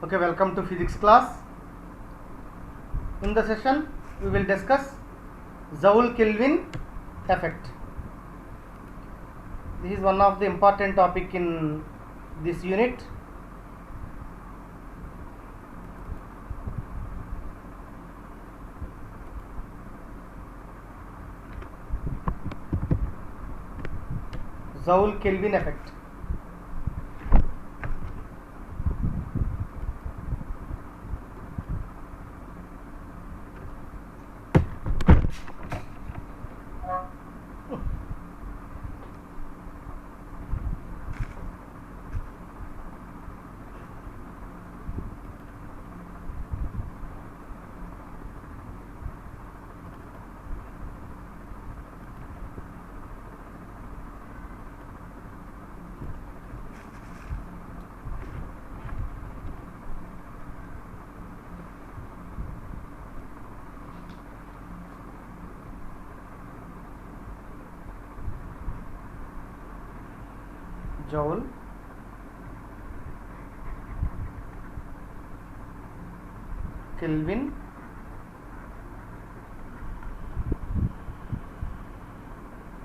Okay, welcome to physics class. In the session, we will discuss Joule-Kelvin effect. This is one of the important topic in this unit. Joule-Kelvin effect. Joule-Kelvin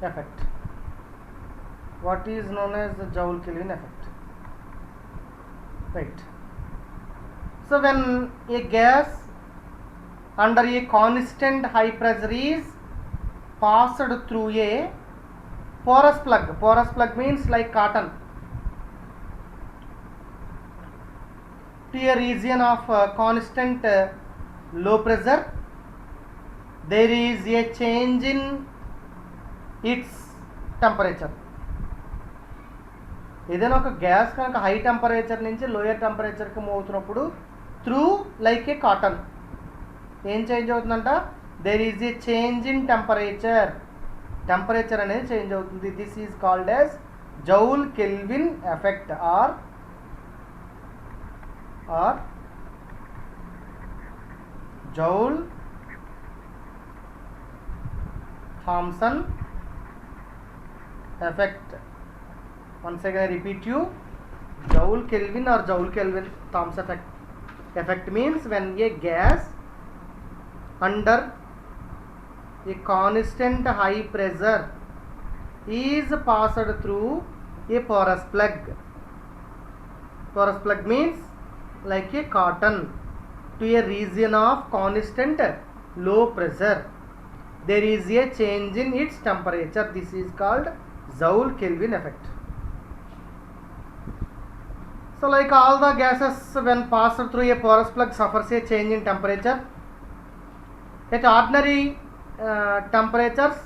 effect. What is known as the Joule-Kelvin effect? Right. So when a gas under a constant high pressure is passed through a porous plug means like cotton, to a region of constant low pressure, there is a change in its temperature. ఏదైనా ఒక gas కనుక high temperature నుంచి lower టెంపరేచర్కి move అవుతున్నప్పుడు through like a cotton ఏం change అవుతుందంట, there is a change in temperature అనేది change అవుతుంది. This is called as Joule-Kelvin effect or Joule-Thomson effect. Once again I repeat you, Joule-Kelvin or Joule-Kelvin-Thomson effect means when a gas under a constant high pressure is passed through a porous plug. Porous plug means like a cotton to a region of constant low pressure, there is a change in its temperature. This is called Joule-Kelvin effect. So like all the gases when passed through a porous plug suffers a change in temperature. At ordinary temperatures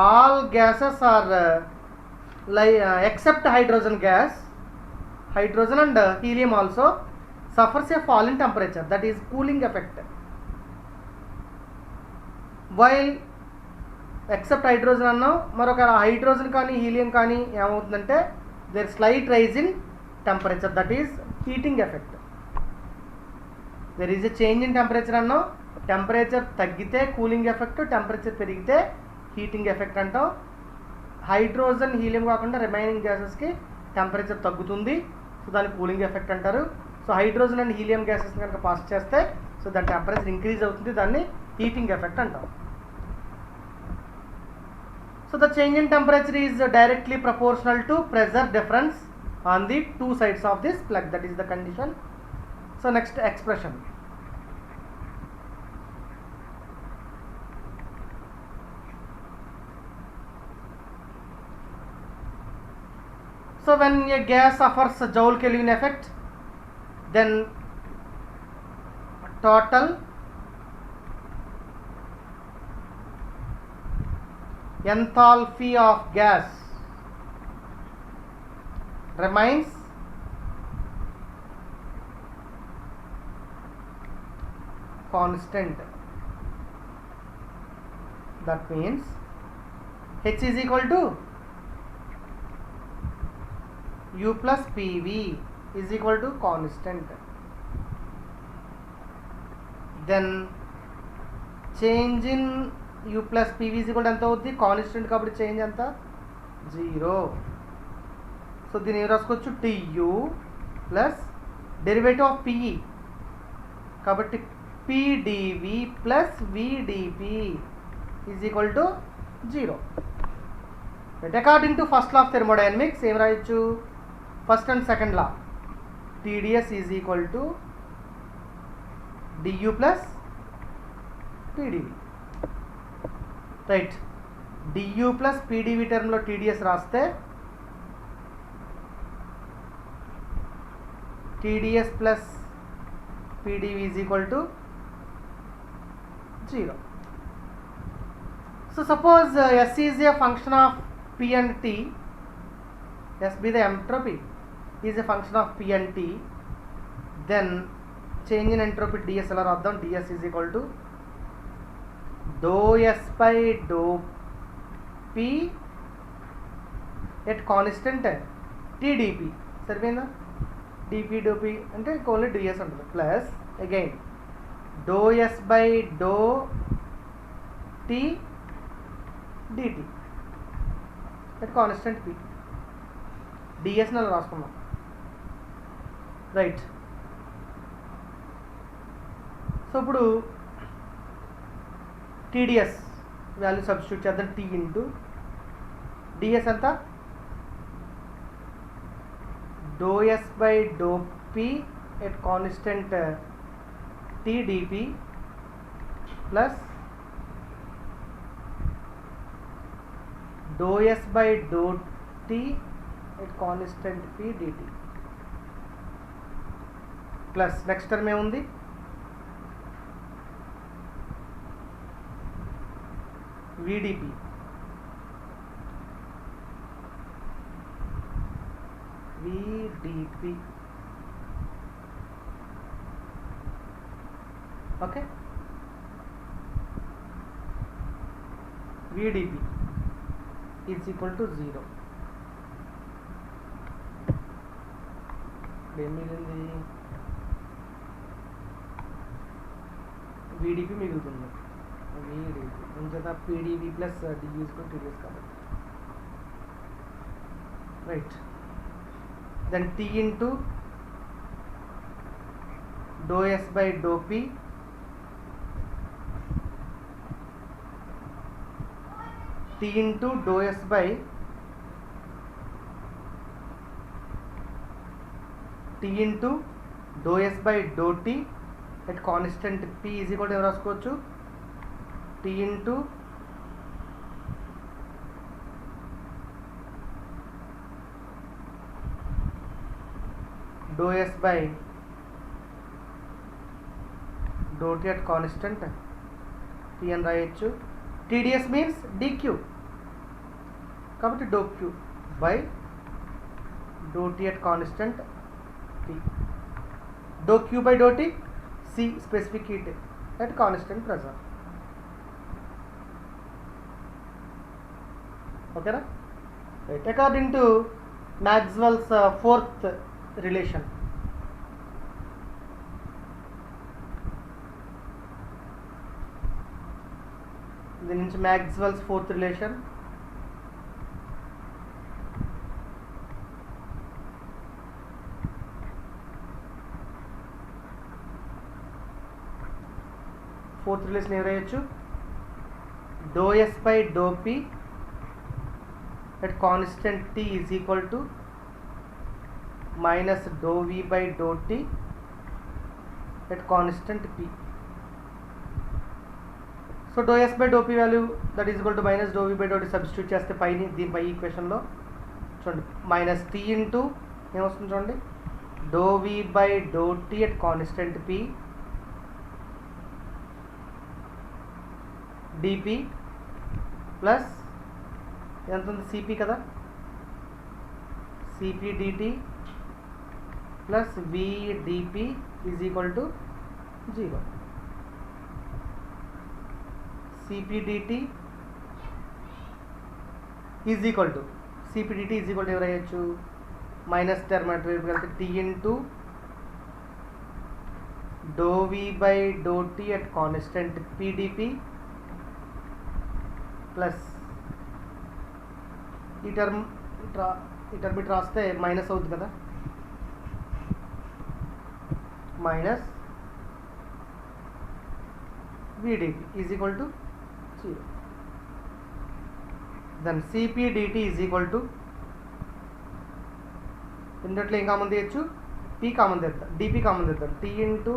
all gases are except hydrogen gas, hydrogen and helium also suffers a fall in temperature, that is cooling effect. While except hydrogen అన్నాం, మరొక hydrogen కానీ helium కానీ ఏమవుతుందంటే there slight rise in temperature, that is heating effect. There is a change in temperature అన్నాం, temperature తగ్గితే cooling effect, temperature పెరిగితే heating effect అంటాం. Hydrogen helium కాకుండా రిమైనింగ్ గ్యాసెస్కి టెంపరేచర్ తగ్గుతుంది, సో దాన్ని కూలింగ్ ఎఫెక్ట్ అంటారు. So hydrogen and helium gases కనుక పాస్ చేస్తే సో దాని టెంపరేచర్ ఇంక్రీజ్ అవుతుంది, దాన్ని హీటింగ్ ఎఫెక్ట్ అంటాం. So the change in temperature is directly proportional to pressure difference on the two sides of this plug, that is the condition. So next expression. So when a gas suffers a Joule-Kelvin effect, then total enthalpy of gas remains constant. That means H is equal to U plus PV is equal to constant. Then change in U plus PV is equal to ఎంత అవుతుంది, constant కాబట్టి change ఎంత 0. So దీన్ని ఏం రాసుకోవచ్చు, TU plus derivative of PE కాబట్టి PDV plus VDP is equal to 0. According to first law of thermodynamics ఏం రాయొచ్చు, first and second law TDS is equal to DU plus PDV. Right, DU plus PDV టర్మ్లో TDS రాస్తే TDS plus PDV is equal to 0. So suppose S is a function of P and T, S be the entropy is a function of P and T, then change in entropy ds ఎలా రాద్దాం, ds is equal to dou S by dou P at constant T dP. సరిపోయిందా, dP dou P అంటే only ds ఉంటుంది, plus again dou S by dou T dt at constant P. ds ని అలా రాసుకున్నాం. Right, so ఇప్పుడు TDS value substitute చేద్దాం, T into DS ఎంత dou S by dou P at constant T DP plus dou S by dou T at constant P dt plus next term ఏముంది, VDP okay, VDP is equal to 0. ఏం మిగిలింది, VDP మిగులుతుంది, VDP ఇంకేదా PDV plus DU TDS కాబట్టి. Right, then T into dou S by dou P T into dou S by T into dou S by dou T at constant P is equal to ఏం రాసుకోవచ్చు, T into dou S by dou T at constant T అని రాయొచ్చు. TDS means dq కాబట్టి dou q by dou T at constant T, dou q by dou T C specific heat at constant pressure. Okay na? Right. According to Maxwell's fourth relation, దీని నుంచి Maxwell's fourth relation, fourth relation ఏం రాయొచ్చు, dou S by dou P at constant T is equal to minus dou V by dou T at constant P. So dou S by dou P value that is equal to minus dou V by dou T substitute చేస్తే పైని దీనిపై ఈక్వేషన్లో చూడండి minus T into ఏమొస్తుంది చూడండి dou V by dou T at constant P dP plus ఎంత ఉంది CP కదా CP DT plus VDP is equal to 0. CP DT is equal to ఎవరు అయ్యొచ్చు మైనస్ టర్మ్ అటు వైపు వెళ్తే T into do V by do T at constant PDP plus ఈ term ఇటు రాస్తే మైనస్ అవుతుంది కదా minus VdP is equal to 0. Then Cp dt is equal to ఇందులో ఏం కామన్ తీయచ్చు, P కామన్ తెద్దాం, dP కామన్ తెద్దాం, T into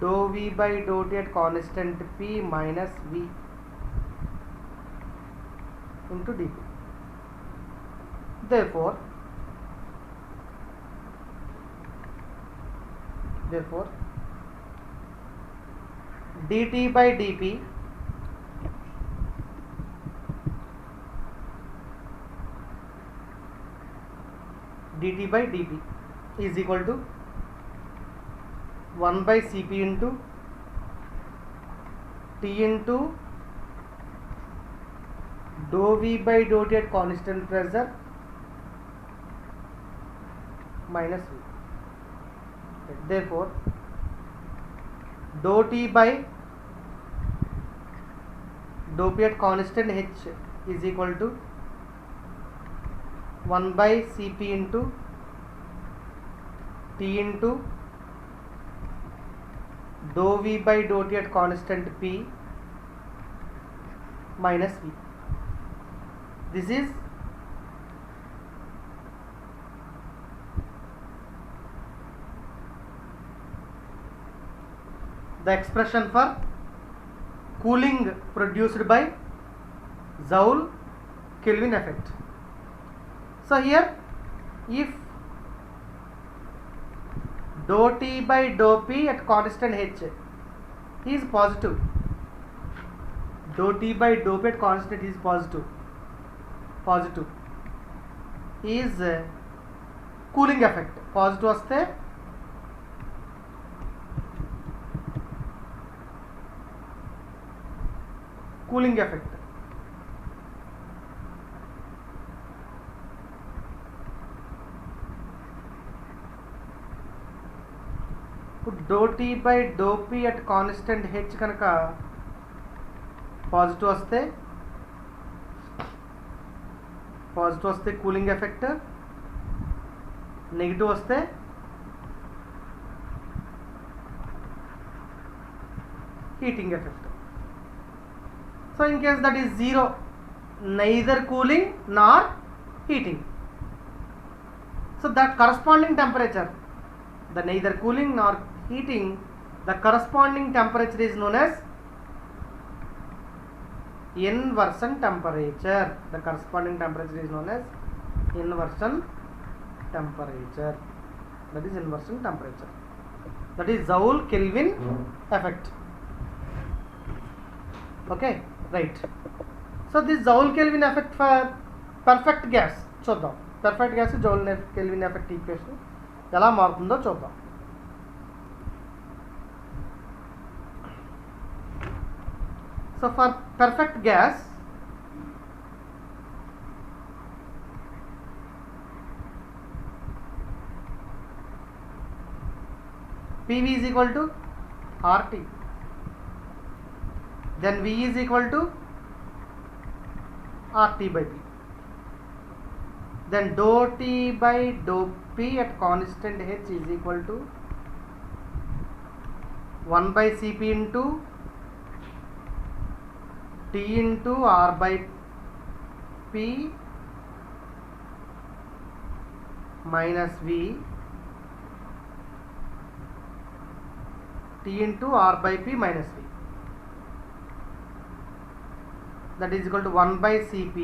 do V by do T at constant P minus V into dP. Therefore dt by dP is equal to 1 by Cp into T into dou V by dou T at constant pressure minus V. Therefore dou T by dou P at constant H is equal to 1 by Cp into T into dou V by dou T at constant P minus V. This is the expression for cooling produced by Joule-Kelvin effect. So here, if dou T by dou P at constant H is positive, dou T by dou P at constant is positive is cooling effect. Positive వస్తే cooling effect. Do T by do P at constant H కనుక positive వస్తే cooling effect, negative వస్తే heating effect. So in case that is zero, neither cooling nor heating. So that corresponding temperature, the neither cooling nor heating, the corresponding temperature is known as inversion temperature. The corresponding temperature is known as inversion temperature. That is inversion temperature. That is Joule-Kelvin effect. Okay, right. So this Joule-Kelvin effect for perfect gas చూద్దాం. perfect gas Joule-Kelvin effect equation ఎలా మారుతుందో చూద్దాం. So for perfect gas PV is equal to RT, then V is equal to RT by P, then dou T by dou P at constant H is equal to 1 by Cp into T into R by P minus V, T into R by P minus V, that is equal to 1 by Cp.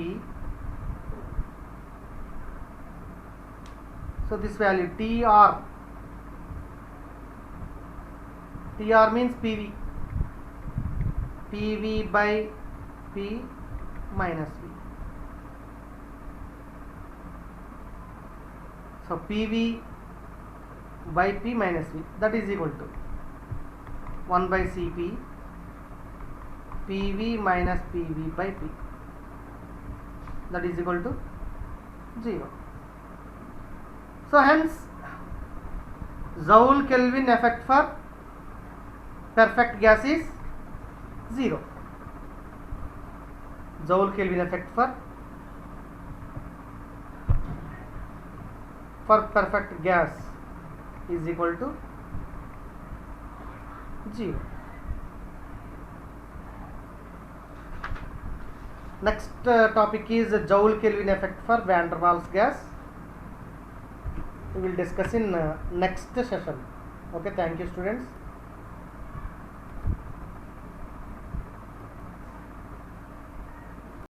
So this value TR means PV by P minus V. So PV by P minus V, that is equal to 1 by Cp PV minus PV by P, that is equal to 0. So hence Joule-Kelvin effect for perfect gas is 0. Joule-Kelvin effect for perfect gas is equal to 0. Next topic is Joule Kelvin effect for van der Waals gas. We will discuss in next session. Okay, thank you students.